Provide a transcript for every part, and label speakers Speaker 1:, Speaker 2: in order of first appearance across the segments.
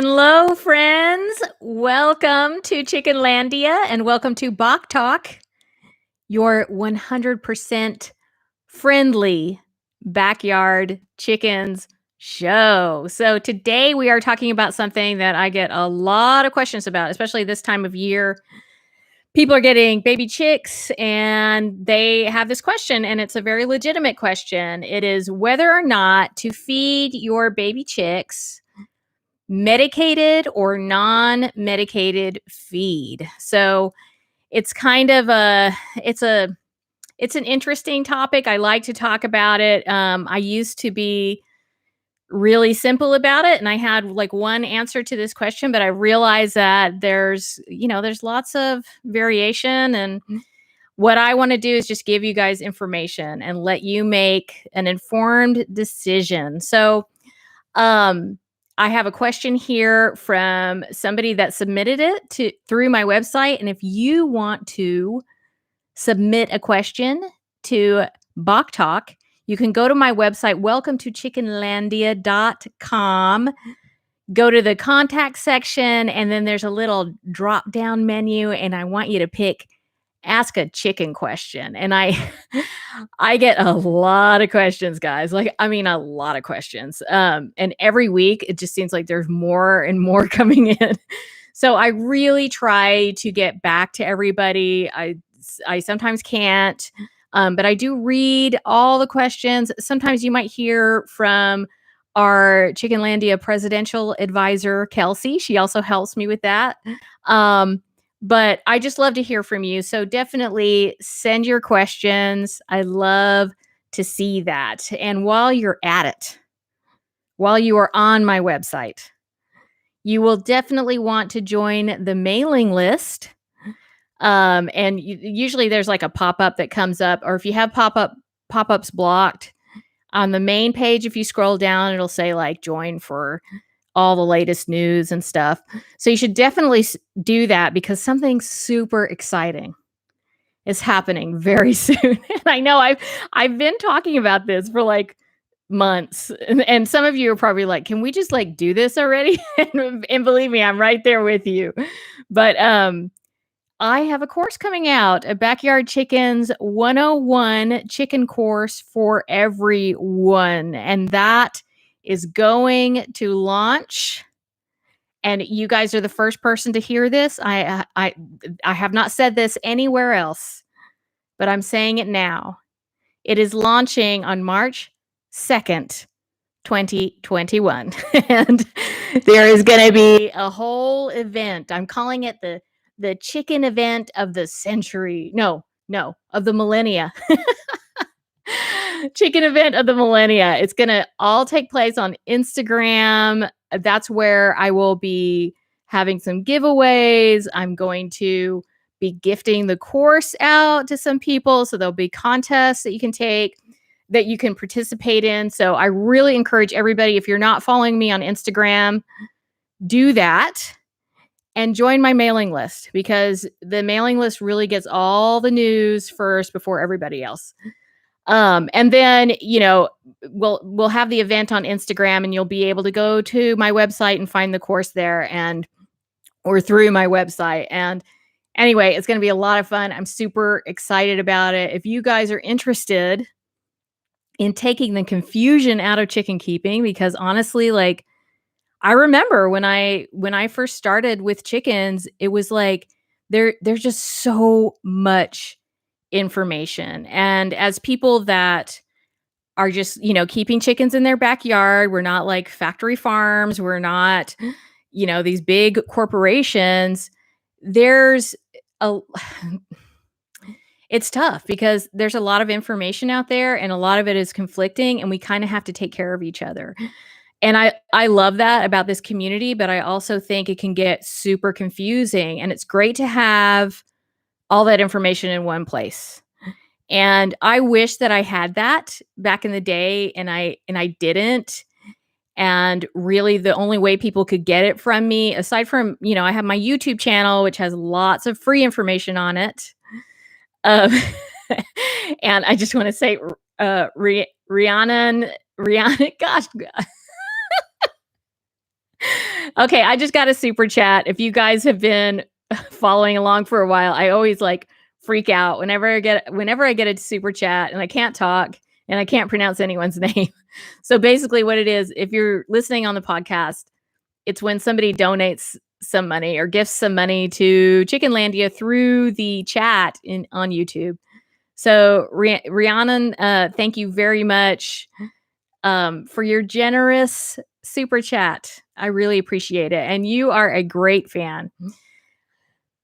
Speaker 1: Hello, friends. Welcome to Chickenlandia and welcome to Bawk Talk, your 100% friendly backyard chickens show. So today we are talking about something that I get a lot of questions about, especially this time of year. People are getting baby chicks and they have this question, and it's a very legitimate question. It is whether or not to feed your baby chicks medicated or non-medicated feed. So it's kind of it's an interesting topic. I like to talk about it. I used to be really simple about it, and I had like one answer to this question, but I realized that there's lots of variation, and what I want to do is just give you guys information and let you make an informed decision. So, I have a question here from somebody that submitted it through my website. And if you want to submit a question to Bawk Talk, you can go to my website, welcome to chickenlandia.com. Go to the contact section, and then there's a little drop down menu, and I want you to pick ask a chicken question. And I get a lot of questions, guys. Like, I mean, a lot of questions. And every week it just seems like there's more and more coming in. So I really try to get back to everybody. I sometimes can't, but I do read all the questions. Sometimes you might hear from our Chickenlandia presidential advisor, Kelsey. She also helps me with that. But I just love to hear from you. So definitely send your questions. I love to see that. And while you're at it, while you are on my website, you will definitely want to join the mailing list. And usually there's like a pop-up that comes up, or if you have pop-ups blocked on the main page, if you scroll down, it'll say like join for all the latest news and stuff. So you should definitely do that, because something super exciting is happening very soon. And I know I've been talking about this for like months, and some of you are probably like, can we just like do this already? And believe me, I'm right there with you. But I have a course coming out, a Backyard Chickens 101 chicken course for everyone. And that is going to launch. And you guys are the first person to hear this. I have not said this anywhere else, but I'm saying it now. It is launching on March 2nd, 2021. And there is going to be a whole event. I'm calling it the chicken event of the century. No, of the millennia. Chicken event of the millennia. It's going to all take place on Instagram. That's where I will be having some giveaways. I'm going to be gifting the course out to some people. So there'll be contests that you can take, that you can participate in. So I really encourage everybody, if you're not following me on Instagram, do that and join my mailing list, because the mailing list really gets all the news first before everybody else. And then, we'll have the event on Instagram, and you'll be able to go to my website and find the course there, or through my website. And anyway, it's going to be a lot of fun. I'm super excited about it. If you guys are interested in taking the confusion out of chicken keeping, because honestly, like, I remember when I first started with chickens, it was like there's just so much information. And as people that are just, keeping chickens in their backyard, we're not like factory farms, we're not, these big corporations. There's it's tough, because there's a lot of information out there, and a lot of it is conflicting, and we kind of have to take care of each other. And I love that about this community, but I also think it can get super confusing, and it's great to have all that information in one place. And I wish that I had that back in the day, and I didn't. And really the only way people could get it from me, aside from, I have my YouTube channel, which has lots of free information on it. Um, and I just want to say, Rihanna, gosh, Okay, I just got a super chat. If you guys have been following along for a while, I always like freak out whenever I get a super chat and I can't talk and I can't pronounce anyone's name. So basically what it is, if you're listening on the podcast, it's when somebody donates some money or gifts some money to Chickenlandia through the chat on YouTube. So Rhiannon, thank you very much for your generous super chat. I really appreciate it. And you are a great fan.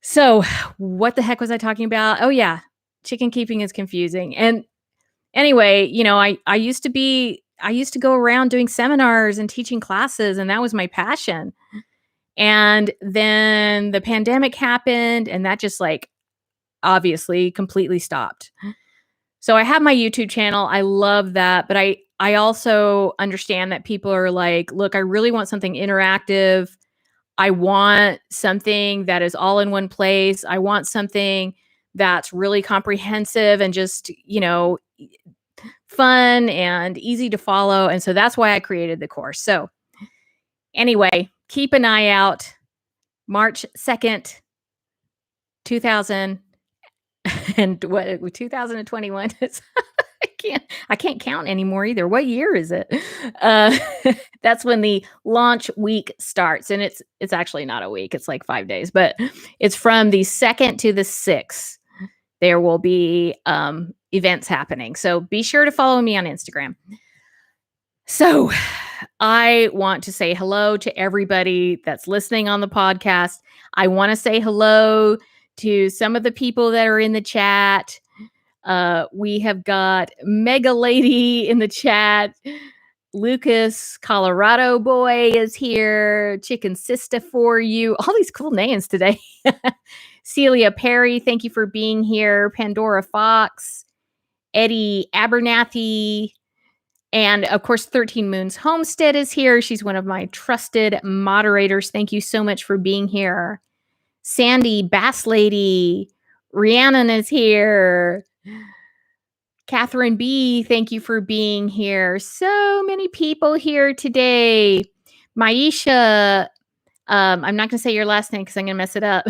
Speaker 1: So what the heck was I talking about? Oh yeah, chicken keeping is confusing. And anyway, I used to go around doing seminars and teaching classes, and that was my passion. And then the pandemic happened, and that just like obviously completely stopped. So I have my YouTube channel. I love that, but I also understand that people are like, "Look, I really want something interactive. I want something that is all in one place. I want something that's really comprehensive and just, fun and easy to follow." And so that's why I created the course. So anyway, keep an eye out. March 2nd, 2000 and what 2021 is. I can't count anymore either. What year is it? Uh, that's when the launch week starts, and it's actually not a week. It's like 5 days, but it's from the 2nd to the 6th. There will be events happening. So be sure to follow me on Instagram. So I want to say hello to everybody that's listening on the podcast. I want to say hello to some of the people that are in the chat. We have got Mega Lady in the chat. Lucas, Colorado Boy is here. Chicken Sista for you. All these cool names today. Celia Perry, thank you for being here. Pandora Fox, Eddie Abernathy, and of course, 13 Moons Homestead is here. She's one of my trusted moderators. Thank you so much for being here. Sandy Bass Lady, Rhiannon is here. Catherine B, thank you for being here. So many people here today. Maisha, I'm not going to say your last name because I'm going to mess it up.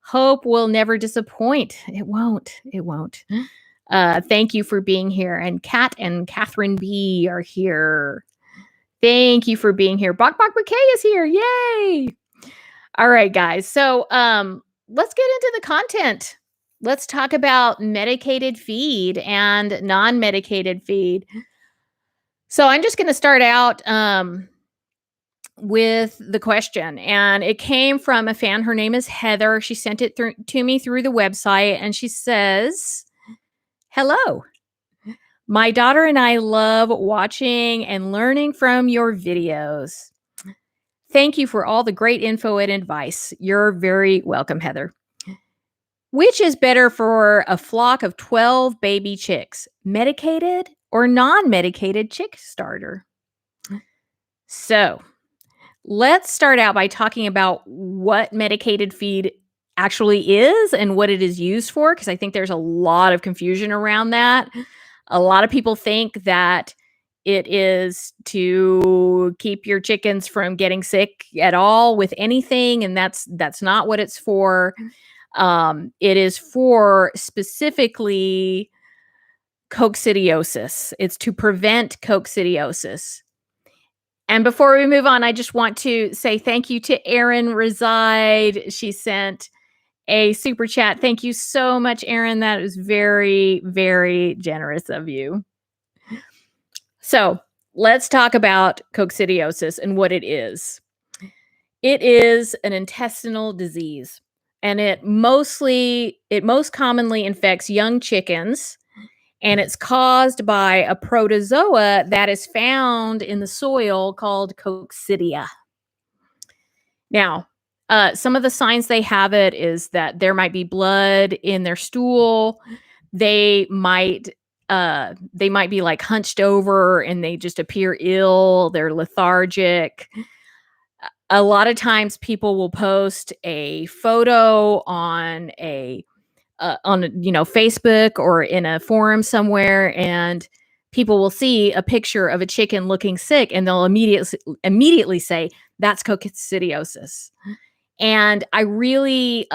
Speaker 1: Hope will never disappoint. It won't. It won't. Thank you for being here. And Kat and Catherine B are here. Thank you for being here. Bawk Bouquet is here. Yay! All right, guys. So let's get into the content. Let's talk about medicated feed and non-medicated feed. So I'm just going to start out with the question, and it came from a fan. Her name is Heather. She sent it to me through the website, and she says, "Hello. My daughter and I love watching and learning from your videos. Thank you for all the great info and advice. You're very welcome, Heather. Which is better for a flock of 12 baby chicks, medicated or non-medicated chick starter?" So let's start out by talking about what medicated feed actually is and what it is used for, because I think there's a lot of confusion around that. A lot of people think that it is to keep your chickens from getting sick at all with anything, and that's not what it's for. It is for specifically coccidiosis. It's to prevent coccidiosis. And before we move on, I just want to say thank you to Erin Reside. She sent a super chat. Thank you so much, Erin. That is very, very generous of you. So let's talk about coccidiosis and what it is. It is an intestinal disease, and it most commonly infects young chickens, and it's caused by a protozoa that is found in the soil called Coccidia. Now, some of the signs they have it is that there might be blood in their stool. They might be like hunched over and they just appear ill. They're lethargic. A lot of times people will post a photo on Facebook or in a forum somewhere, and people will see a picture of a chicken looking sick, and they'll immediately say, that's coccidiosis. And I really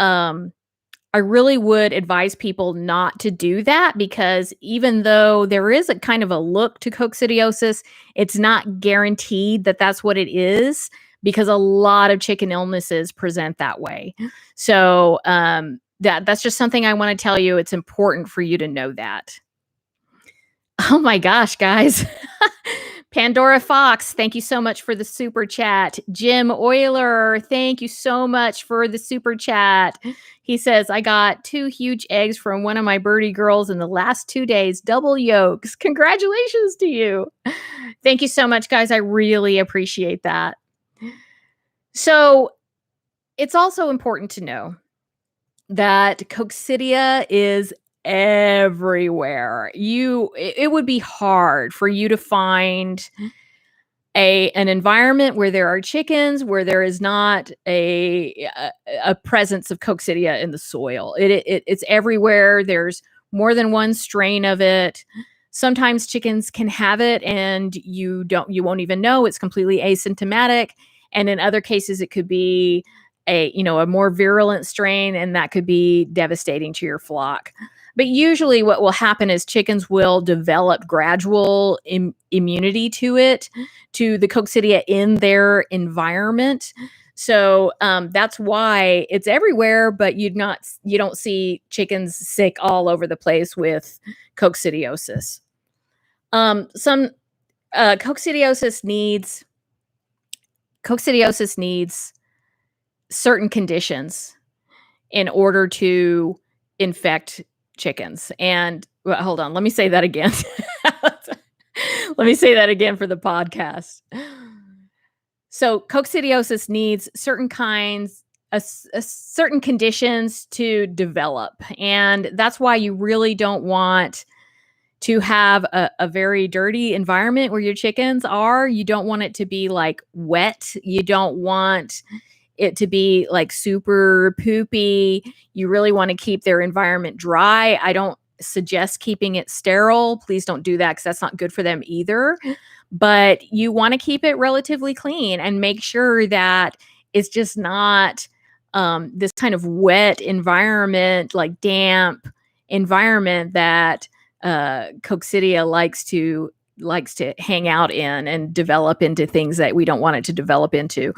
Speaker 1: would advise people not to do that, because even though there is a kind of a look to coccidiosis, it's not guaranteed that that's what it is, because a lot of chicken illnesses present that way. So that's just something I want to tell you. It's important for you to know that. Oh my gosh, guys. Pandora Fox, thank you so much for the super chat. Jim Euler, thank you so much for the super chat. He says, I got 2 huge eggs from one of my birdie girls in the last 2 days, double yolks. Congratulations to you. Thank you so much, guys. I really appreciate that. So it's also important to know that coccidia is everywhere. It would be hard for you to find an environment where there are chickens where there is not a presence of coccidia in the soil. It's everywhere. There's more than one strain of it. Sometimes chickens can have it and you won't even know. It's completely asymptomatic. And in other cases, it could be a more virulent strain, and that could be devastating to your flock. But usually what will happen is chickens will develop gradual immunity to the coccidia in their environment. So that's why it's everywhere, but you don't see chickens sick all over the place with coccidiosis. Some coccidiosis needs certain conditions in order to infect chickens. And hold on, let me say that again. Let me say that again for the podcast. So coccidiosis needs certain certain conditions to develop. And that's why you really don't want to have a very dirty environment where your chickens are. You don't want it to be like wet. You don't want it to be like super poopy. You really want to keep their environment dry. I don't suggest keeping it sterile. Please don't do that, because that's not good for them either. But you want to keep it relatively clean and make sure that it's just not this kind of wet environment, like damp environment that coccidia likes to hang out in and develop into things that we don't want it to develop into.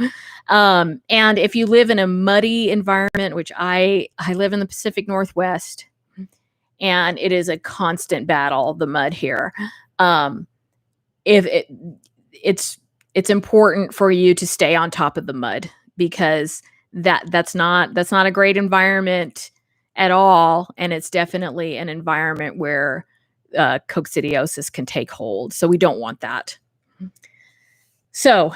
Speaker 1: And if you live in a muddy environment, which I live in the Pacific Northwest, and it is a constant battle, the mud here. It's important for you to stay on top of the mud, because that's not a great environment at all, and it's definitely an environment where coccidiosis can take hold. So we don't want that. So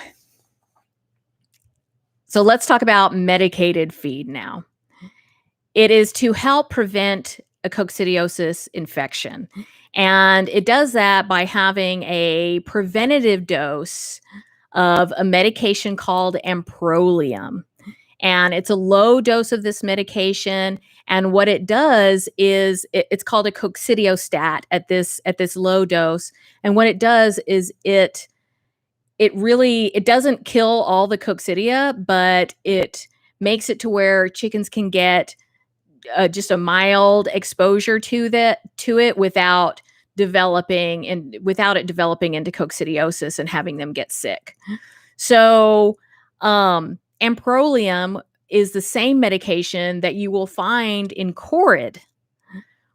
Speaker 1: let's talk about medicated feed now. It is to help prevent a coccidiosis infection. And it does that by having a preventative dose of a medication called amprolium. And it's a low dose of this medication. And what it does is it's called a coccidiostat at this low dose. And what it does is it doesn't kill all the coccidia, but it makes it to where chickens can get just a mild exposure to it without it developing into coccidiosis and having them get sick. So amprolium is the same medication that you will find in Corid,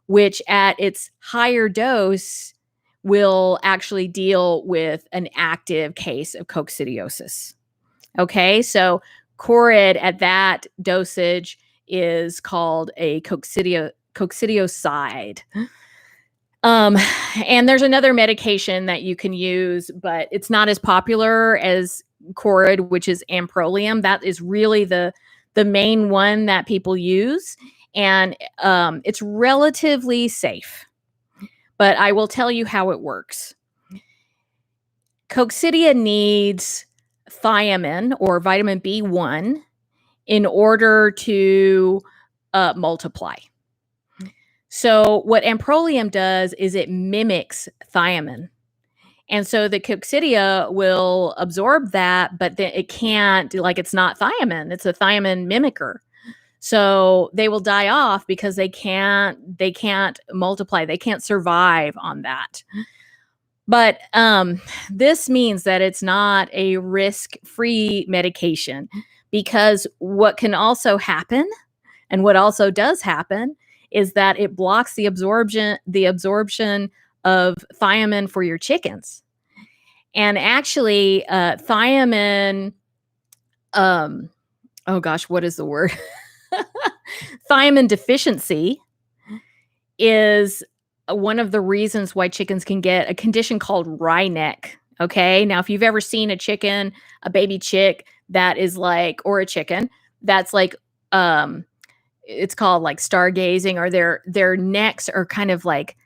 Speaker 1: which at its higher dose will actually deal with an active case of coccidiosis. Okay, so Corid at that dosage is called a coccidiocide. And there's another medication that you can use, but it's not as popular as Corid, which is amprolium. That is really the main one that people use, and it's relatively safe. But I will tell you how it works. Coccidia needs thiamine, or vitamin B1, in order to multiply. So what amprolium does is it mimics thiamine. And so the coccidia will absorb that, but then it can't, like, it's not thiamine. It's a thiamine mimicker. So they will die off because they can't multiply. They can't survive on that. But this means that it's not a risk-free medication, because what can also happen, and what also does happen, is that it blocks the absorption of thiamine for your chickens. And actually, thiamine, um, oh gosh, what is the word? Thiamine deficiency is one of the reasons why chickens can get a condition called Rynek. Okay. Now, if you've ever seen a chicken, a baby chick that is like, or a chicken that's like, um, it's called like stargazing, or their necks are kind of like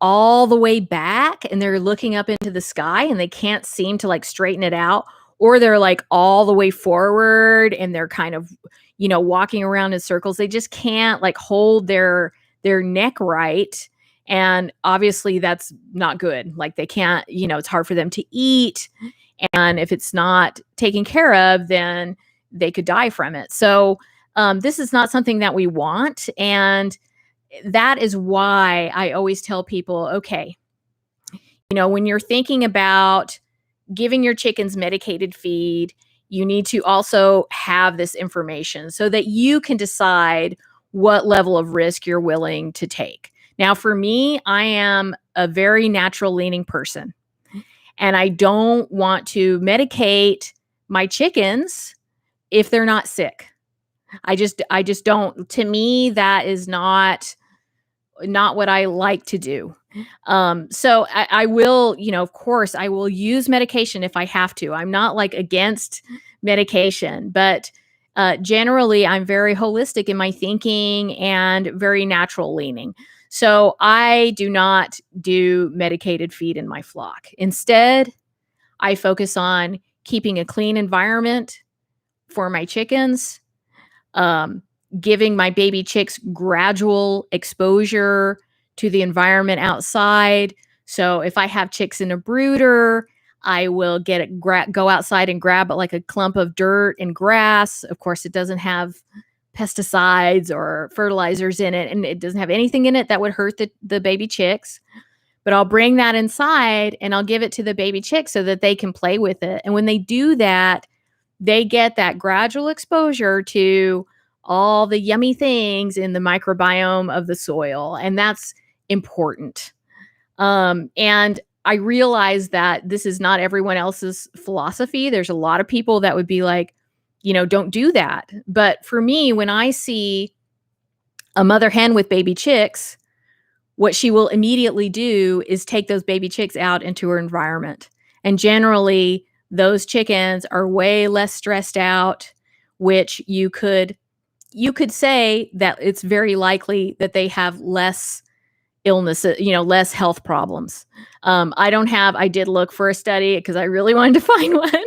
Speaker 1: all the way back and they're looking up into the sky and they can't seem to like straighten it out, or they're like all the way forward and they're kind of, walking around in circles. They just can't like hold their neck right. And obviously that's not good. Like they can't, it's hard for them to eat. And if it's not taken care of, then they could die from it. So this is not something that we want. And that is why I always tell people, okay, when you're thinking about giving your chickens medicated feed, you need to also have this information so that you can decide what level of risk you're willing to take. Now, for me, I am a very natural leaning person, and I don't want to medicate my chickens if they're not sick. I just don't. To me, that is not what I like to do. So I will, of course, I will use medication if I have to. I'm not like against medication, but generally I'm very holistic in my thinking and very natural leaning. So I do not do medicated feed in my flock. Instead, I focus on keeping a clean environment for my chickens, um, giving my baby chicks gradual exposure to the environment outside. So if I have chicks in a brooder, I will go outside and grab like a clump of dirt and grass. Of course, it doesn't have pesticides or fertilizers in it, and it doesn't have anything in it that would hurt the baby chicks. But I'll bring that inside and I'll give it to the baby chicks so that they can play with it. And when they do that, they get that gradual exposure to all the yummy things in the microbiome of the soil. And that's important. And I realize that this is not everyone else's philosophy. There's a lot of people that would be like, don't do that. But for me, when I see a mother hen with baby chicks, what she will immediately do is take those baby chicks out into her environment. And generally, those chickens are way less stressed out, which you could say that it's very likely that they have less illness, less health problems. I did look for a study because I really wanted to find one.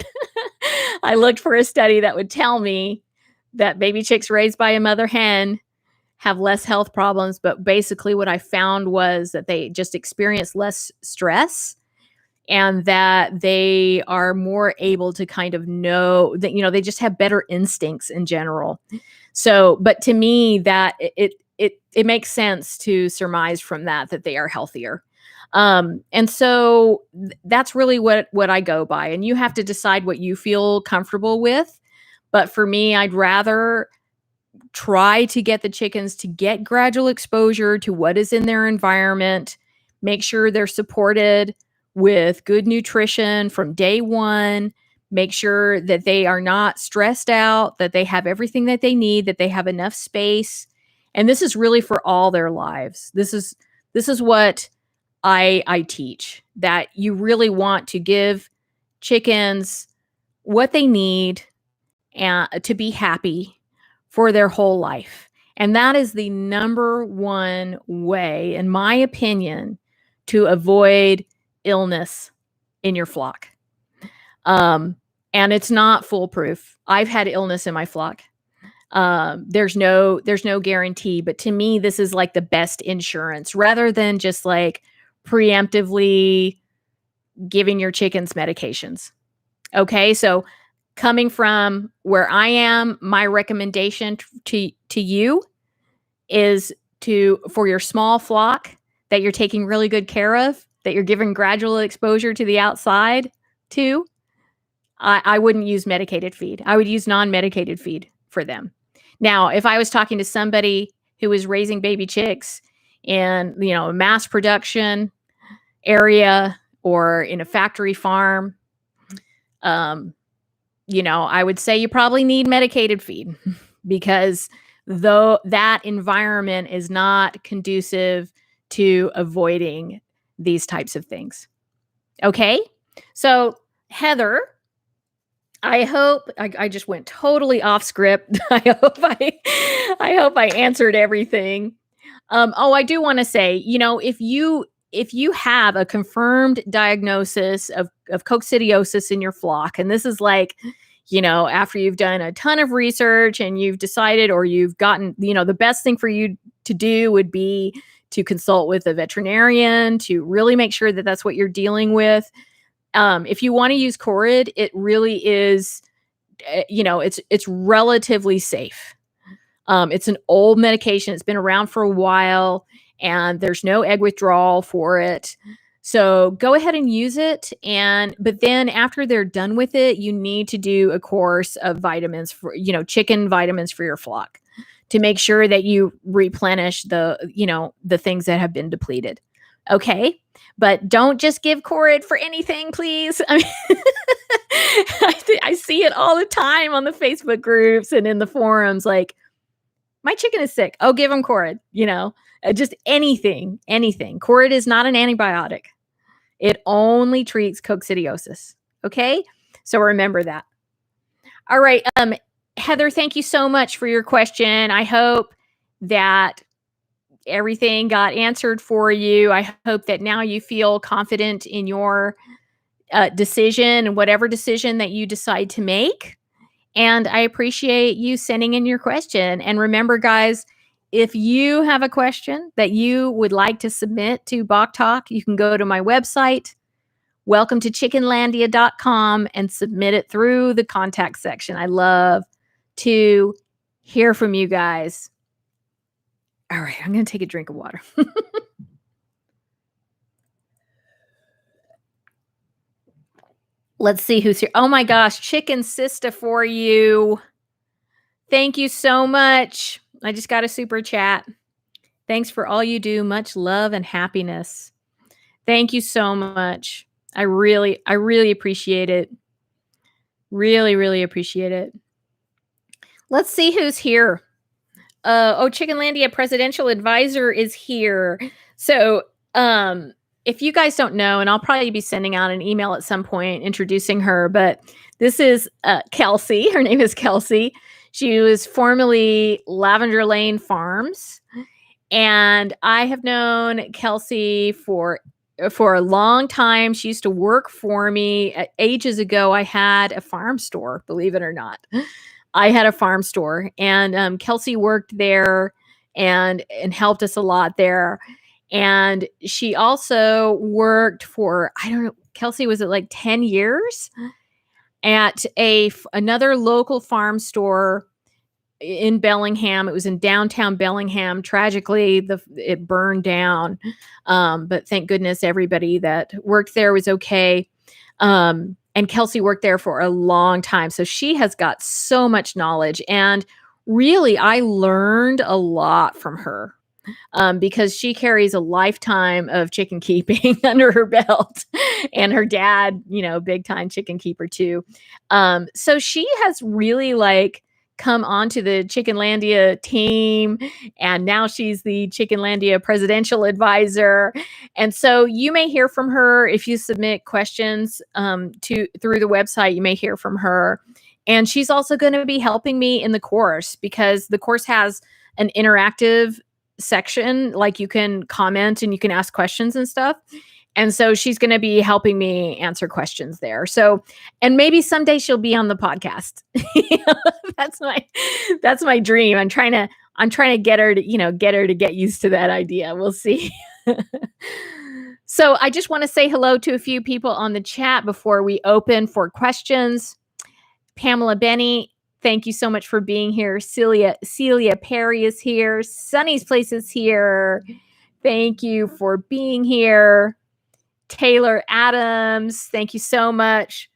Speaker 1: I looked for a study that would tell me that baby chicks raised by a mother hen have less health problems. But basically what I found was that they just experience less stress, and that they are more able to kind of know that, they just have better instincts in general. So, but to me, that it makes sense to surmise from that they are healthier. And so that's really what I go by. And you have to decide what you feel comfortable with. But for me, I'd rather try to get the chickens to get gradual exposure to what is in their environment, make sure they're supported with good nutrition from day one, make sure that they are not stressed out, that they have everything that they need, that they have enough space. And this is really for all their lives. This is what I teach, that you really want to give chickens what they need to be happy for their whole life. And that is the number one way, in my opinion, to avoid illness in your flock. And it's not foolproof. I've had illness in my flock. There's no guarantee, but to me, this is like the best insurance, rather than just like preemptively giving your chickens medications. Okay, so coming from where I am, my recommendation to you is for your small flock that you're taking really good care of, that you're giving gradual exposure to the outside to, I wouldn't use medicated feed. I would use non-medicated feed for them. Now, if I was talking to somebody who was raising baby chicks in, a mass production area or in a factory farm, I would say you probably need medicated feed because though that environment is not conducive to avoiding these types of things. Okay? So, Heather, I hope I just went totally off script. I hope I answered everything. I do want to say, if you have a confirmed diagnosis of coccidiosis in your flock, and this is like, after you've done a ton of research and you've decided, or you've gotten, the best thing for you to do would be to consult with a veterinarian to really make sure that that's what you're dealing with. If you want to use Corid, it really is, it's relatively safe. It's an old medication. It's been around for a while and there's no egg withdrawal for it. So go ahead and use it. But then after they're done with it, you need to do a course of vitamins for, chicken vitamins for your flock to make sure that you replenish the things that have been depleted. Okay. But don't just give Corid for anything, please. I mean, I see it all the time on the Facebook groups and in the forums. Like, my chicken is sick. Oh, give them Corid. Just anything. Corid is not an antibiotic. It only treats coccidiosis. Okay, so remember that. All right, Heather, thank you so much for your question. I hope that everything got answered for you. I hope that now you feel confident in your decision and whatever decision that you decide to make. And I appreciate you sending in your question. And remember, guys, if you have a question that you would like to submit to Bawk Talk, you can go to my website, welcome to chickenlandia.com, and submit it through the contact section. I love to hear from you guys. All right, I'm going to take a drink of water. Let's see who's here. Oh my gosh, Chicken Sister for you. Thank you so much. I just got a super chat. Thanks for all you do. Much love and happiness. Thank you so much. I really appreciate it. Really appreciate it. Let's see who's here. Chickenlandia presidential advisor is here. So, if you guys don't know, and I'll probably be sending out an email at some point introducing her, but this is Kelsey. Her name is Kelsey. She was formerly Lavender Lane Farms, and I have known Kelsey for a long time. She used to work for me. Ages ago, I had a farm store, believe it or not. I had a farm store, and Kelsey worked there and helped us a lot there. And she also worked for, I don't know, Kelsey, was it like 10 years at another local farm store in Bellingham. It was in downtown Bellingham. Tragically, it burned down. But thank goodness everybody that worked there was okay. And Kelsey worked there for a long time. So she has got so much knowledge. And really, I learned a lot from her. Because she carries a lifetime of chicken keeping under her belt, and her dad, big time chicken keeper too. So she has really come onto the Chickenlandia team, and now she's the Chickenlandia presidential advisor. And so you may hear from her if you submit questions through the website. You may hear from her, and she's also going to be helping me in the course, because the course has an interactive section, like you can comment and you can ask questions and stuff. And so she's going to be helping me answer questions there. So, and maybe someday she'll be on the podcast. That's my dream. I'm trying to get her to get used to that idea. We'll see. So I just want to say hello to a few people on the chat before we open for questions. Pamela Benny, thank you so much for being here. Celia Perry is here. Sunny's Place is here. Thank you for being here. Taylor Adams, thank you so much.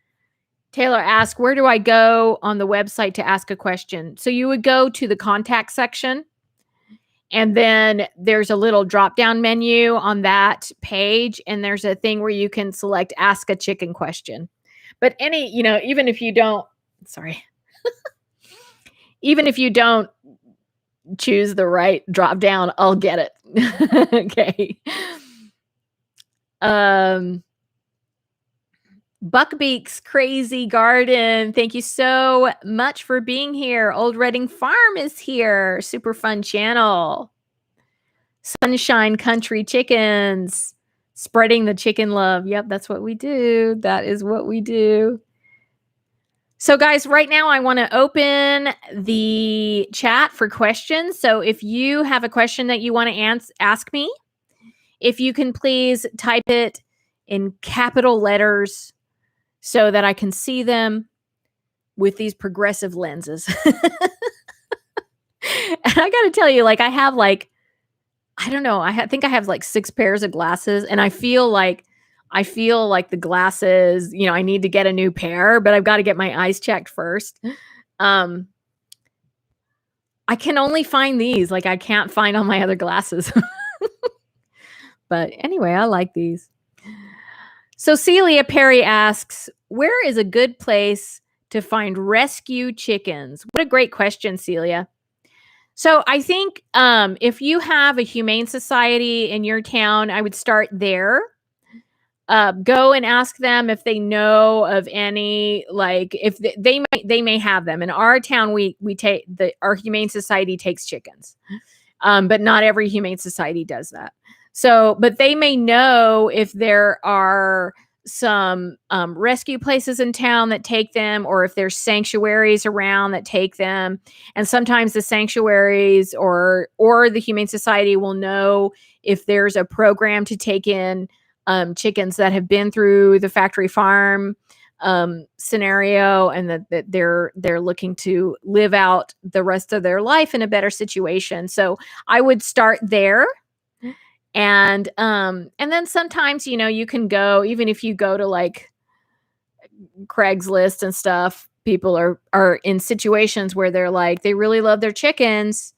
Speaker 1: Taylor asked, where do I go on the website to ask a question? So you would go to the contact section, and then there's a little drop-down menu on that page, and there's a thing where you can select ask a chicken question. But even if you don't, even if you don't choose the right drop-down, I'll get it. Okay. Buckbeak's Crazy Garden, thank you so much for being here. Old Reading Farm is here. Super fun channel. Sunshine Country Chickens, spreading the chicken love. Yep, that's what we do. That is what we do. So guys, right now I want to open the chat for questions. So if you have a question that you want to ask me, if you can please type it in capital letters so that I can see them with these progressive lenses. And I got to tell you, I have I don't know, I think I have 6 pairs of glasses, and I feel like the glasses, I need to get a new pair, but I've got to get my eyes checked first. I can only find these. I can't find all my other glasses. But anyway, I like these. So Celia Perry asks, where is a good place to find rescue chickens? What a great question, Celia. So I think if you have a humane society in your town, I would start there. Go and ask them if they know of any, if they may have them. In our town, we take our humane society takes chickens, but not every humane society does that. So, but they may know if there are some rescue places in town that take them, or if there's sanctuaries around that take them. And sometimes the sanctuaries or the Humane Society will know if there's a program to take in chickens that have been through the factory farm scenario, and that they're looking to live out the rest of their life in a better situation. So I would start there. And then sometimes, you can go, even if you go to Craigslist and stuff, people are in situations where they really love their chickens,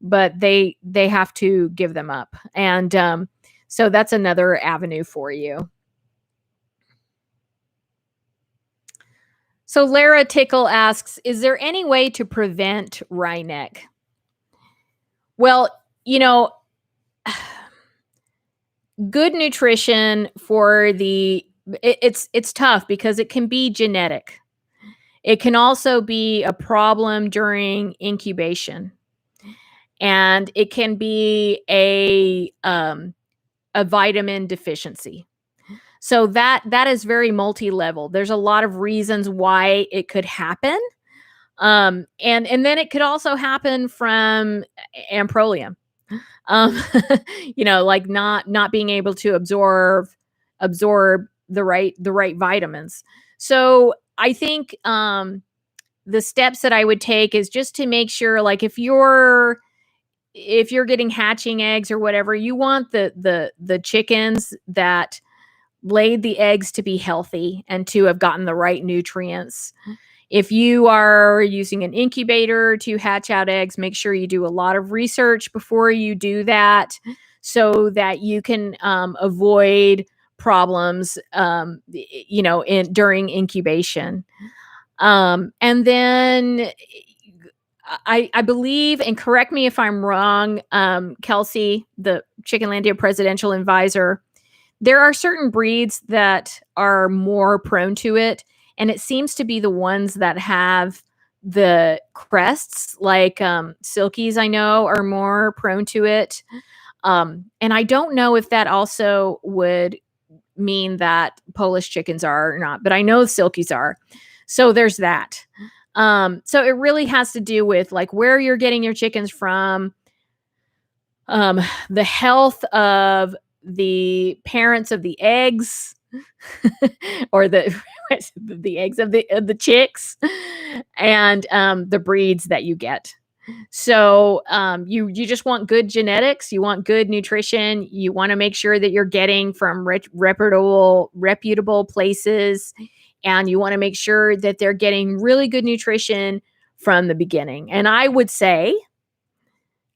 Speaker 1: but they have to give them up. And so that's another avenue for you. So Lara Tickle asks, is there any way to prevent Rynek? Well, good nutrition for it's tough because it can be genetic. It can also be a problem during incubation, and it can be a vitamin deficiency. So that is very multi-level. There's a lot of reasons why it could happen. And then it could also happen from amprolium. Not being able to absorb the right vitamins. So I think the steps that I would take is just to make sure, if you're getting hatching eggs or whatever, you want the chickens that laid the eggs to be healthy and to have gotten the right nutrients. If you are using an incubator to hatch out eggs, make sure you do a lot of research before you do that, so that you can avoid problems, during incubation. And then I believe, and correct me if I'm wrong, Kelsey, the Chickenlandia presidential advisor, there are certain breeds that are more prone to it. And it seems to be the ones that have the crests, silkies, I know, are more prone to it. And I don't know if that also would mean that Polish chickens are or not, but I know silkies are. So there's that. So it really has to do with where you're getting your chickens from, the health of the parents of the eggs or the the eggs of the chicks and the breeds that you get. So you just want good genetics, you want good nutrition, you want to make sure that you're getting from reputable places, and you want to make sure that they're getting really good nutrition from the beginning. And I would say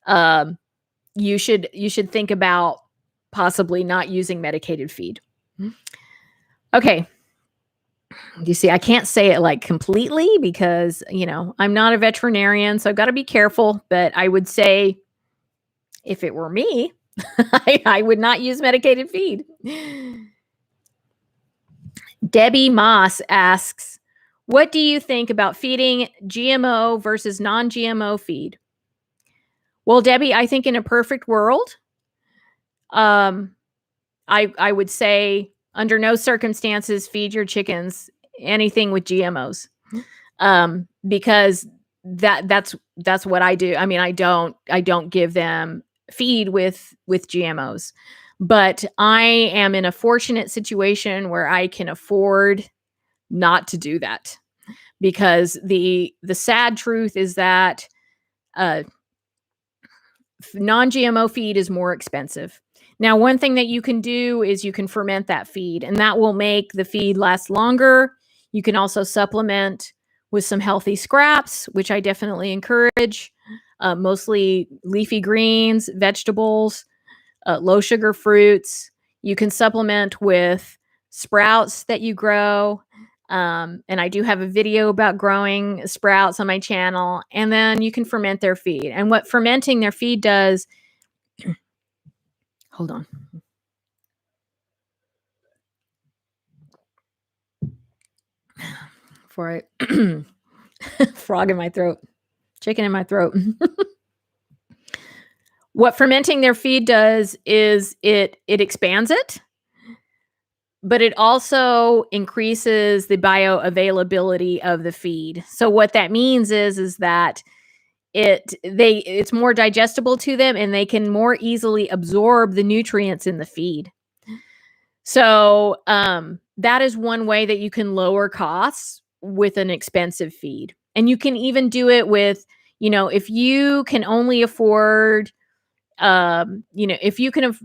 Speaker 1: um, you should think about possibly not using medicated feed. Okay. You see, I can't say it like completely because, I'm not a veterinarian, so I've got to be careful. But I would say if it were me, I would not use medicated feed. Debbie Moss asks, what do you think about feeding GMO versus non-GMO feed? Well, Debbie, I think in a perfect world, um, I would say under no circumstances feed your chickens anything with GMOs. Because that's what I do. I mean, I don't give them feed with GMOs, but I am in a fortunate situation where I can afford not to do that, because the sad truth is that uh, non-GMO feed is more expensive. Now, one thing that you can do is you can ferment that feed, and that will make the feed last longer. You can also supplement with some healthy scraps, which I definitely encourage, mostly leafy greens, vegetables, low sugar fruits. You can supplement with sprouts that you grow. And I do have a video about growing sprouts on my channel. And then you can ferment their feed. And what fermenting their feed does, hold on. Before I frog in my throat, chicken in my throat. What fermenting their feed does is it expands it, but it also increases the bioavailability of the feed. So what that means is that it's more digestible to them, and they can more easily absorb the nutrients in the feed. So that is one way that you can lower costs with an expensive feed. And you can even do it with, if you can only afford, if you can,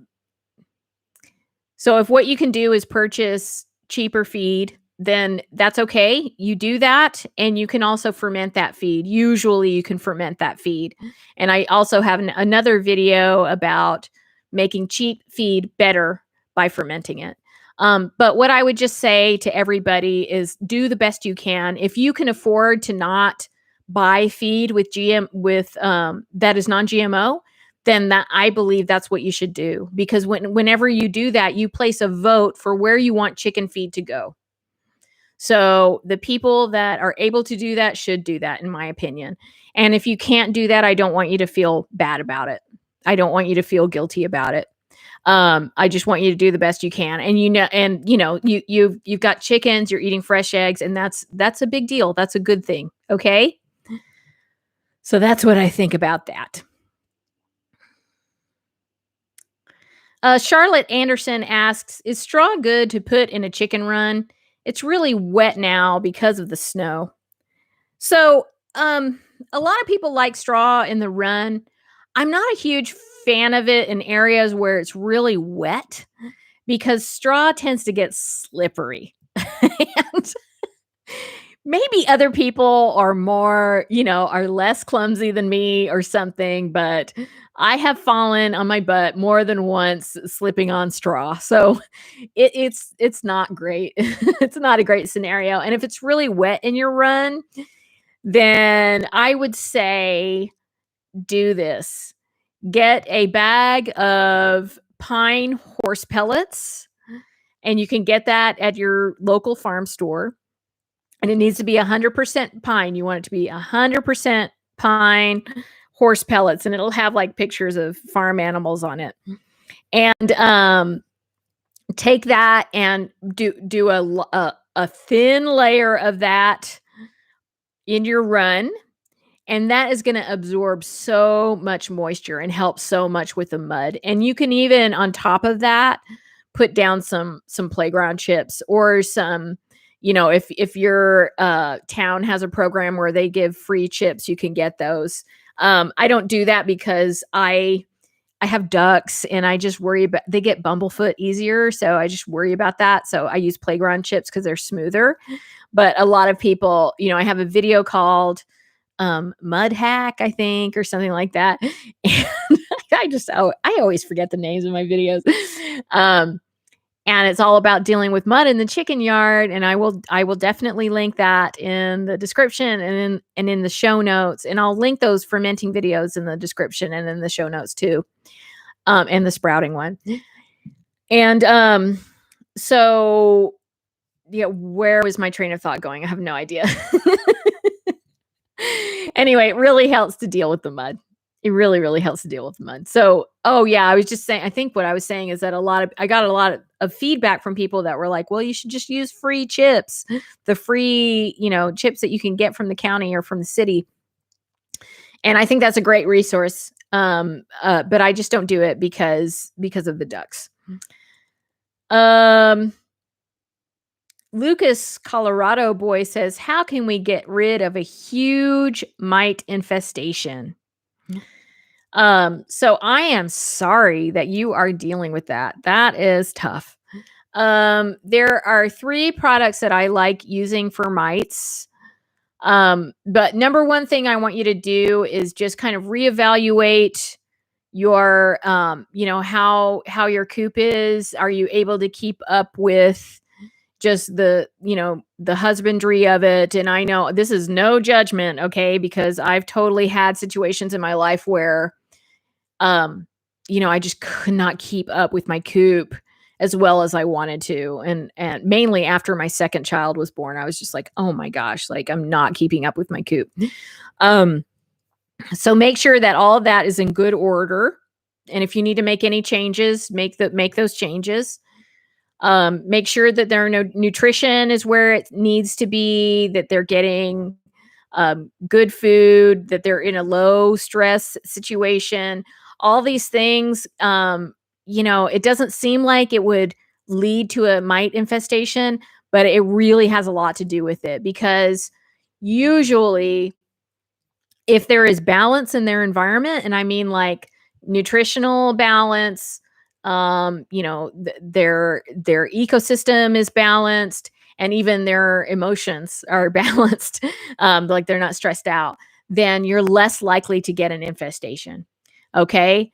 Speaker 1: so if what you can do is purchase cheaper feed, then that's okay. You do that, and you can also ferment that feed. Usually you can ferment that feed. And I also have another video about making cheap feed better by fermenting it. But what I would just say to everybody is do the best you can. If you can afford to not buy feed with that is non-GMO, then I believe that's what you should do. Because whenever you do that, you place a vote for where you want chicken feed to go. So the people that are able to do that should do that, in my opinion. And if you can't do that, I don't want you to feel bad about it. I don't want you to feel guilty about it. I just want you to do the best you can. And you've got chickens, you're eating fresh eggs, and that's a big deal. That's a good thing. Okay. So that's what I think about that. Charlotte Anderson asks, is straw good to put in a chicken run? It's really wet now because of the snow. So, a lot of people like straw in the run. I'm not a huge fan of it in areas where it's really wet, because straw tends to get slippery. And maybe other people are more, are less clumsy than me or something, but I have fallen on my butt more than once slipping on straw. So it's not great. It's not a great scenario. And if it's really wet in your run, then I would say do this. Get a bag of pine horse pellets, and you can get that at your local farm store. And it needs to be 100% pine. You want it to be 100% pine horse pellets, and it'll have like pictures of farm animals on it. And take that and do a thin layer of that in your run, And that is gonna absorb so much moisture and help so much with the mud. And you can even, on top of that, put down some playground chips or some, if your town has a program where they give free chips, you can get those. I don't do that because I have ducks and I just worry about they get bumblefoot easier, so I just worry about that. So I use playground chips because they're smoother. But a lot of people, I have a video called Mud Hack, I think, or something like that. And I always forget the names of my videos. And it's all about dealing with mud in the chicken yard. And I will definitely link that in the description and in the show notes. And I'll link those fermenting videos in the description and in the show notes too. And the sprouting one. And so yeah, where was my train of thought going? I have no idea. Anyway, it really helps to deal with the mud. It really, really helps to deal with the mud. So, oh yeah, I was just saying, I think what I was saying is that I got a lot of feedback from people that were like, well, you should just use free chips, the free, chips that you can get from the county or from the city. And I think that's a great resource. But I just don't do it because of the ducks. Lucas, Colorado boy says, how can we get rid of a huge mite infestation? So I am sorry that you are dealing with that. That is tough. There are 3 products that I like using for mites. But number one thing I want you to do is just kind of reevaluate your, how your coop is. Are you able to keep up with just the husbandry of it? And I know this is no judgment, okay? Because I've totally had situations in my life where, I just could not keep up with my coop as well as I wanted to. And mainly after my second child was born, I was just like, oh my gosh, like I'm not keeping up with my coop. So make sure that all of that is in good order. And if you need to make any changes, make those changes. Make sure that their nutrition is where it needs to be, that they're getting good food, that they're in a low stress situation. All these things, it doesn't seem like it would lead to a mite infestation, but it really has a lot to do with it, because usually if there is balance in their environment, and I mean like nutritional balance, their ecosystem is balanced, and even their emotions are balanced, like they're not stressed out, then you're less likely to get an infestation. Okay.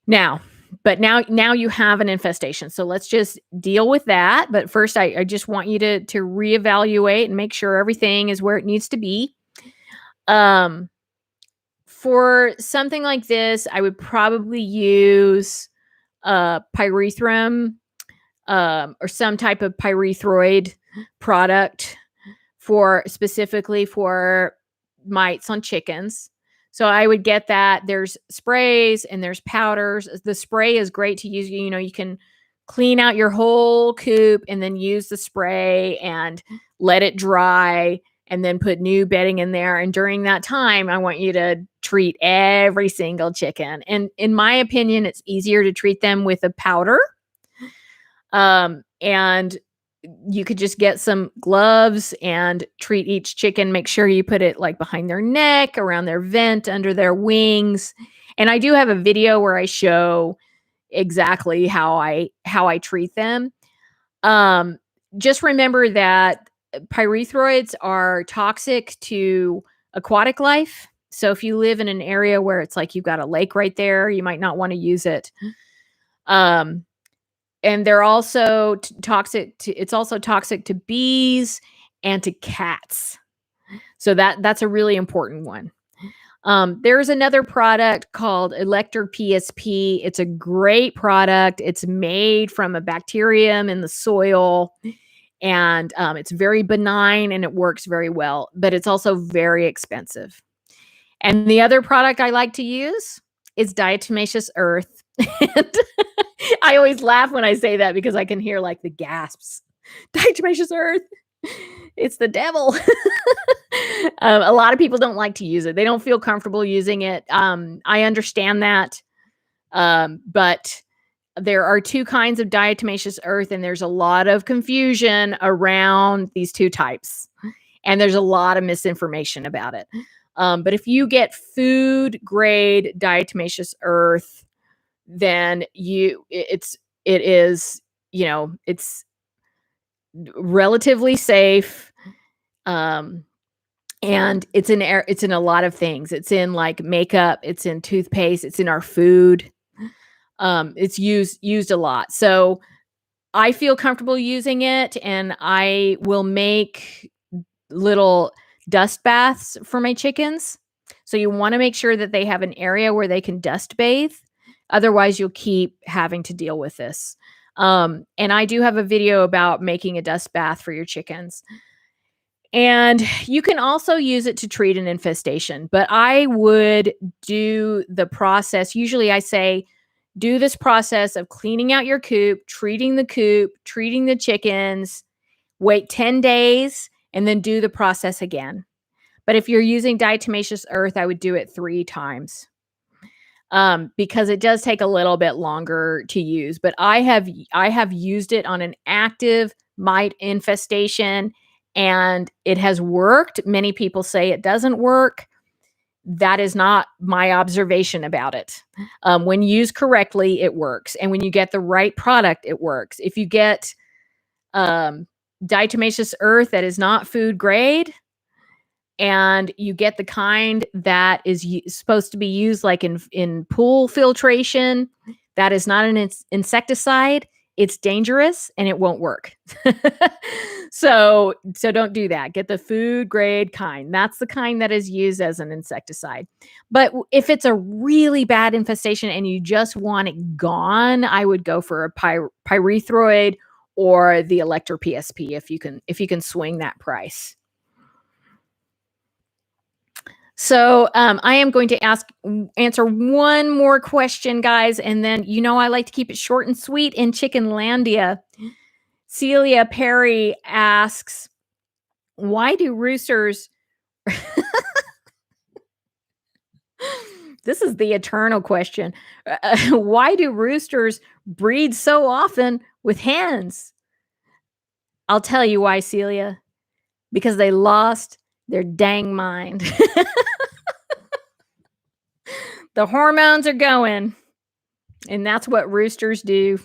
Speaker 1: Now you have an infestation. So let's just deal with that. But first, I just want you to reevaluate and make sure everything is where it needs to be. For something like this, I would probably use pyrethrum, or some type of pyrethroid product specifically for mites on chickens. So I would get that. There's sprays and there's powders. The spray is great to use. You can clean out your whole coop and then use the spray and let it dry, and then put new bedding in there. And during that time, I want you to treat every single chicken. And in my opinion, it's easier to treat them with a powder. And you could just get some gloves and treat each chicken. Make sure you put it like behind their neck, around their vent, under their wings. And I do have a video where I show exactly how I treat them. Just remember that pyrethroids are toxic to aquatic life. So if you live in an area where it's like you've got a lake right there, you might not want to use it. And they're also toxic to bees and to cats. So that's a really important one. There's another product called Elector PSP. It's a great product. It's made from a bacterium in the soil, and it's very benign and it works very well, but it's also very expensive. And the other product I like to use is Diatomaceous Earth. And I always laugh when I say that because I can hear like the gasps. Diatomaceous Earth. It's the devil. A lot of people don't like to use it. They don't feel comfortable using it. I understand that. But there are two kinds of diatomaceous earth, and there's a lot of confusion around these two types. And there's a lot of misinformation about it. But if you get food grade diatomaceous earth, then it is, it's relatively safe. And it's in a lot of things. It's in like makeup, it's in toothpaste, it's in our food. It's used a lot. So I feel comfortable using it, and I will make little dust baths for my chickens. So you want to make sure that they have an area where they can dust bathe. Otherwise, you'll keep having to deal with this. And I do have a video about making a dust bath for your chickens. And you can also use it to treat an infestation, but I would do the process. Usually I say, do this process of cleaning out your coop, treating the chickens, wait 10 days, and then do the process again. But if you're using diatomaceous earth, I would do it 3 times. Because it does take a little bit longer to use, but I have used it on an active mite infestation, and it has worked. Many people say it doesn't work. That is not my observation about it. When used correctly, it works. And when you get the right product, it works. If you get diatomaceous earth that is not food grade, and you get the kind that is supposed to be used like in pool filtration, that is not an insecticide. It's dangerous and it won't work. So don't do that. Get the food grade kind. That's the kind that is used as an insecticide. But if it's a really bad infestation and you just want it gone, I would go for a pyrethroid or the Electro PSP if you can swing that price. So I am going to answer one more question, guys, and then I like to keep it short and sweet. In Chickenlandia, Celia Perry asks, why do roosters... This is the eternal question. Why do roosters breed so often with hens? I'll tell you why, Celia. Because they lost their dang mind. The hormones are going, and that's what roosters do.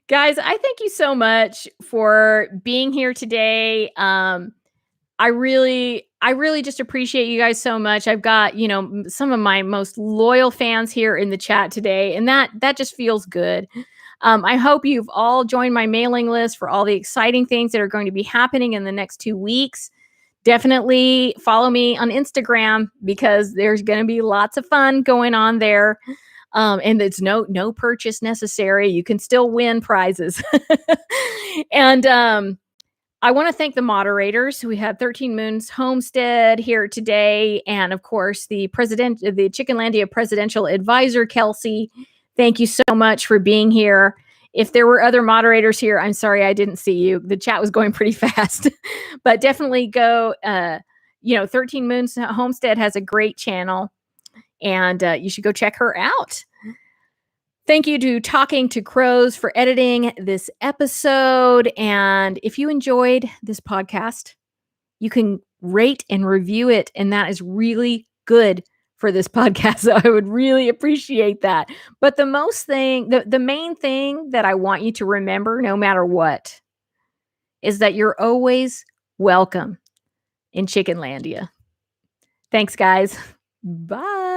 Speaker 1: Guys, I thank you so much for being here today. I really just appreciate you guys so much. I've got, some of my most loyal fans here in the chat today, and that just feels good. I hope you've all joined my mailing list for all the exciting things that are going to be happening in the next 2 weeks. Definitely follow me on Instagram because there's going to be lots of fun going on there. And it's no purchase necessary. You can still win prizes. And I want to thank the moderators. We had 13 Moons Homestead here today. And of course, the Chickenlandia Presidential Advisor, Kelsey. Thank you so much for being here. If there were other moderators here, I'm sorry I didn't see you. The chat was going pretty fast. But definitely go, 13 Moons Homestead has a great channel. And you should go check her out. Thank you to Talking to Crows for editing this episode. And if you enjoyed this podcast, you can rate and review it. And that is really good for this podcast. So I would really appreciate that. But the main thing that I want you to remember, no matter what, is that you're always welcome in Chickenlandia. Thanks, guys. Bye.